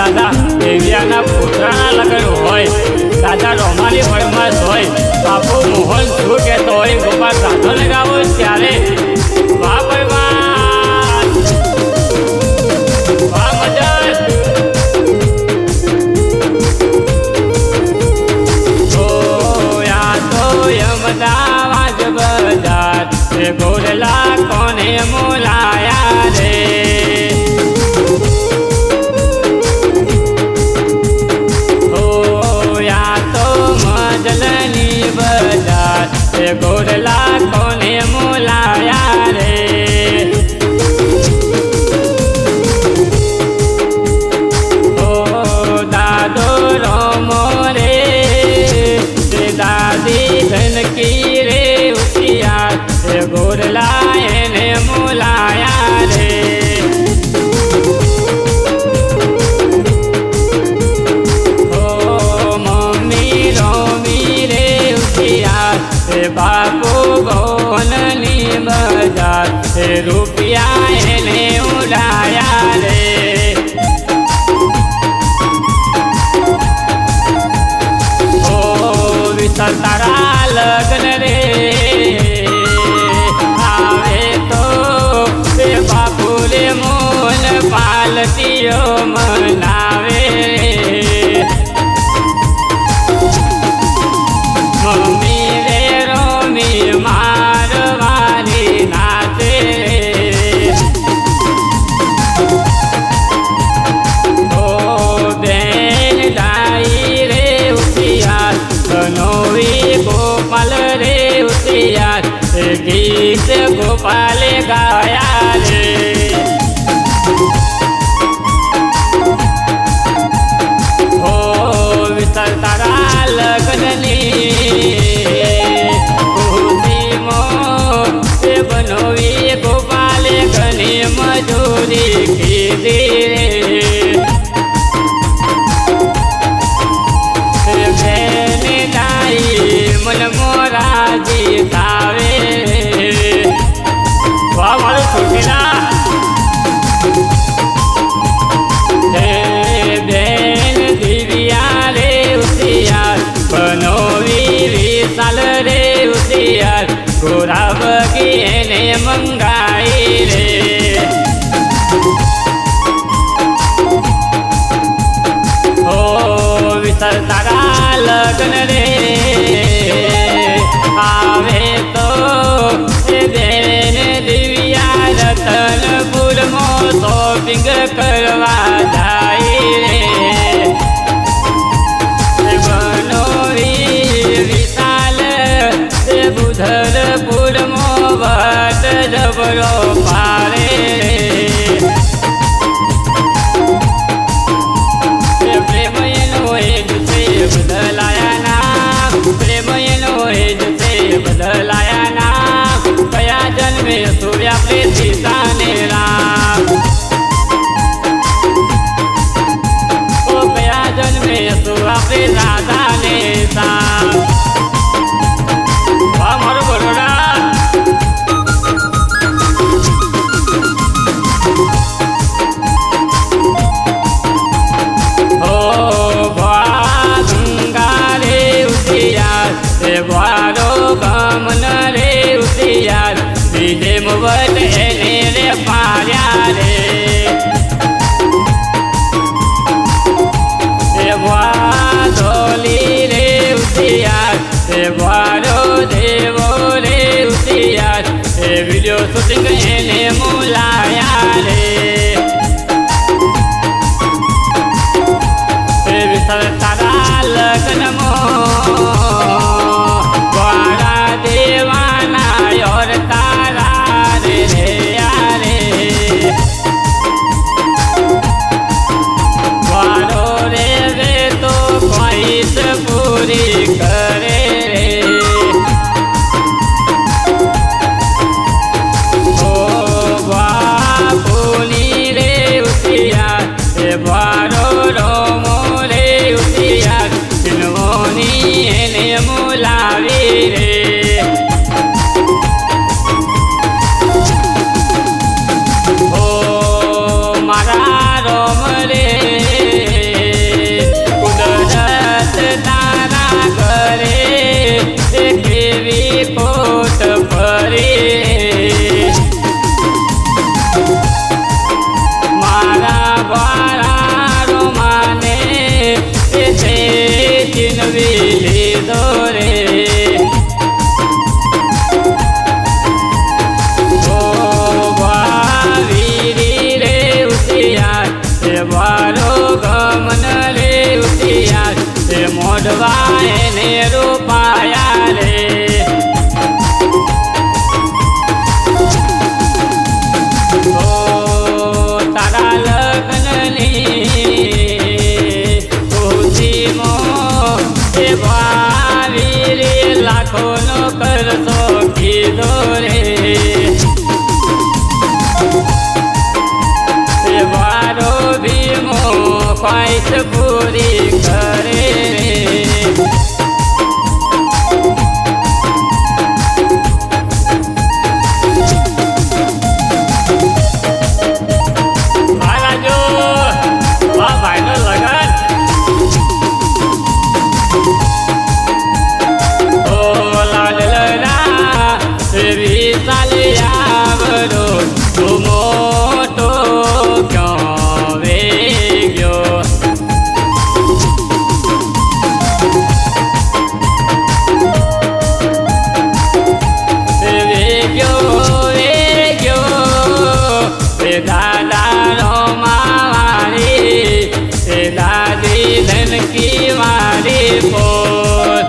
દાદા દેવિયાના પુત્રના લગ્ન હોય, દાદા રોમાની વડમાં હોય, બાપુ મોહન શું કહેતો હોય, ગોપાલ સાધો લગાવો ત્યારે વાહ ભાઈ વાહ, વાહ મજા. અમદાવાદ બજાર ગોરલા કોને મોલાયા રે, હો યા તો મજલની બજાર ગોરલા કોને મોલાયા રે, હો દાદો રોમો રે દાદી ધનકી રે ઉતિયાર ગોરલા એને મોલાયા રે, હો મમ્મી રોમી રે ઉતિયાર બાપુ ગોનની બજાર રૂપિયા એને ઉડાયા રે, તારા લગ્ન રે આવે તો બે બાપુ રે મોન પાલતીઓ મનાવે, મમ્મી રે રોમી મારવાની નાચે રે, ઓ બેન દાઈ રે ઉતિયાર નોવી ગોપાલ રે ઉતિયાર ગીત ગોપાલે ગાયા રે, હો વિશાલ તારા લગ્નની ખુશીમાં બનોવી ગોપાલે ઘણી મજૂરી કીધી રે, મન મોરાજી થાવે, વાહ મારું છોટીલા હે બેન દિવ્યા રે ઉતિયાર બનોવી વિશાલ રે ઉતિયાર ગોરા બગી એને મંગાઈ રે, હો વિશાલ તારા લગ્ન રે આવે તો બેન દિવ્યા રતનપુરમાં શોપિંગ કરવા જાય રે, બનોવી વિશાલ બુધરપુરમાં વટ જબરો પારે રે, પ્રેમ એનો હેજ છે બદલાયા ના, પ્રેમ એનો હેજ છે બદલાયા ના, કયા જન્મે સૂર્યા પ્રે સીતાને રામ, ઓ કયા જન્મે સૂર્યા પ્રે રાધાને સામ, વાહ મારો બરોડા, હો ભા ગંગા રે ઉતિયાર વારો ગમન રે ઉતિયાર બીજે મુવત એને રે પાર્યા રે, વા ધોલી રે ઉતિયાર વારો દેવો રે ઉતિયાર વિડીયો શૂટિંગ એને મોલાયા રે, વિશાલ તારા લગ્નમાં વાળા દેવાના યોર તારા રે રે યારે, વારો રે રે તો ખ્વાહિશ પૂરી કરે રે, ઓ બાપુની રે ઉતિયાર વારો રોમો રે ઉતિયાર ચિનવોની વધવા એને રૂપાયા રે તારા લગ્નની ખુશીમાં એ ભાવી રે લાખોનો કરતો કીધો રે એ વારો ભીમો ખ્વાઈશ પૂરી કરે રે की मारी पोर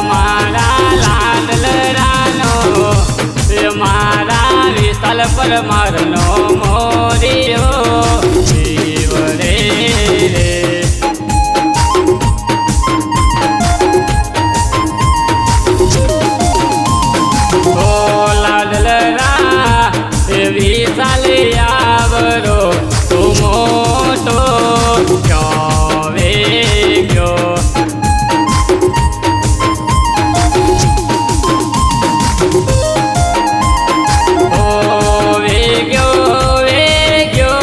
मारा लाडल रानो मारा विशाल पर मारनो मोरियो जीव रे ओ लाडल रा विशाल आवरो मोटो क्यों वेग्यो ओ वेग्यो वेग्यो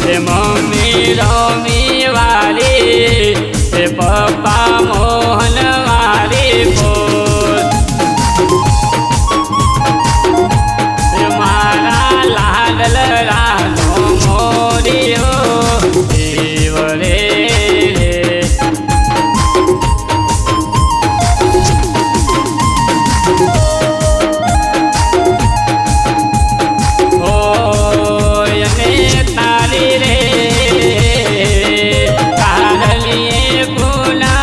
हे मम्मी रमी वाली हे पप्पा मोहन वाली बोल मारा लाडल रानो मोरियो जीव रे ओ यने तारी रे कालिए गुना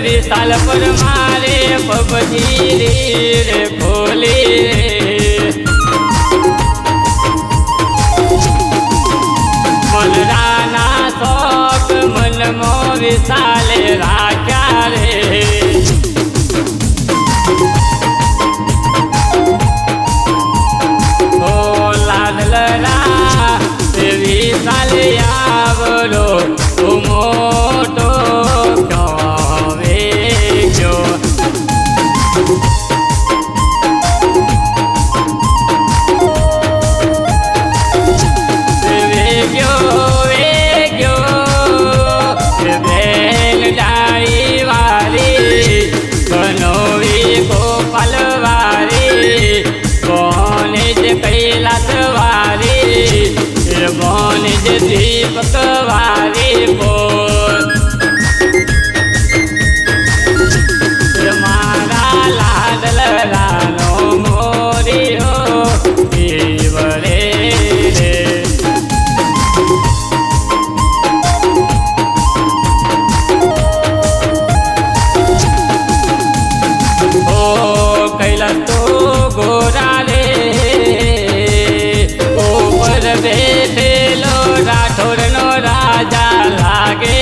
विशाल पर मारे पबजी रे खोली मनराना शौक मन मो विशाल राख्या रे ओ लाडलरा विशाल आवरो तू मोटो क्यों वेग्यो दीपक वारी बोल मारा लाडल रानो मोरियो जीव रे ओ कैला तो गोरा रे ऊपर बैठे राठौर नो राजा लागे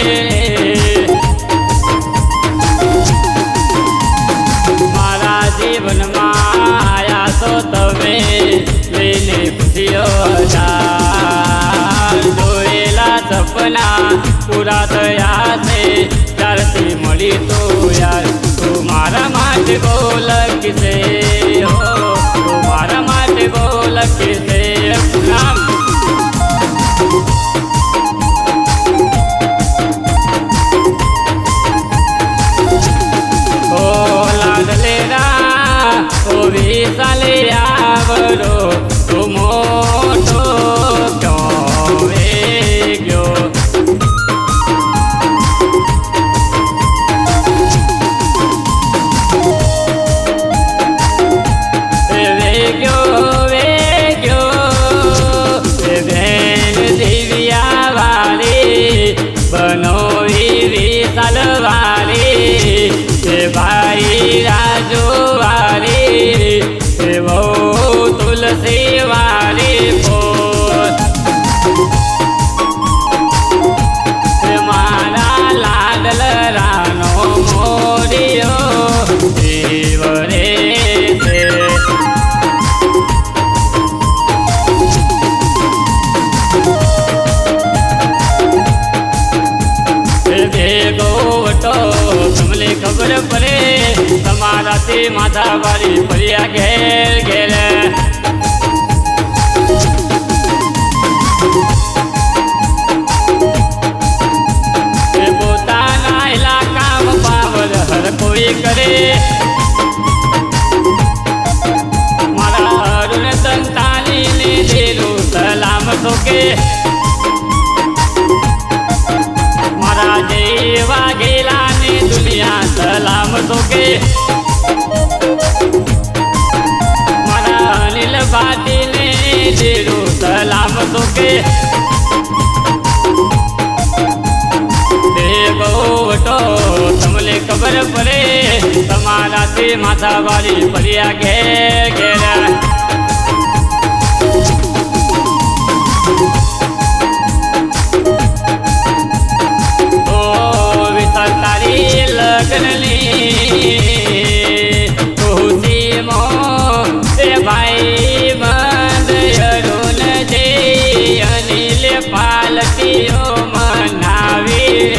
मारा जीवन माया तो तमे लेने खुशियो जोएला सपना पूरा थया से त्यारथी मળી तो यार तू मारा माटे बोल किसे हो तू मारा माटे बोल किसे नाम ओ लाडलेरा ओ विशाल आवरो तू मोटो क्यों वेग्यो वेग्यो वेग्यो बेन दिव्या ખબર પડે તમારાથી માથાવાળી ફર્યા ઘેર ઘેર પોતાના ઇલાકામાં પાવર હર કોઈ કરે મારા અરુણ સંતાનીને દિલું સલામ ઠોકે મારા જેવા ગેલાની દુનિયા સલામ ઠોકે મારા અનિલ ભાટીને દિલું સલામ ઠોકે તમને ખબર પડે તમારાથી માથાવાળી ફર્યા ઘેર ઘેર ઓ વિશાલ તારી લગ્નની ખુશીમો તે ભાઈ બંધ અરુણ જે અનિલ પાલકીઓ મનાવી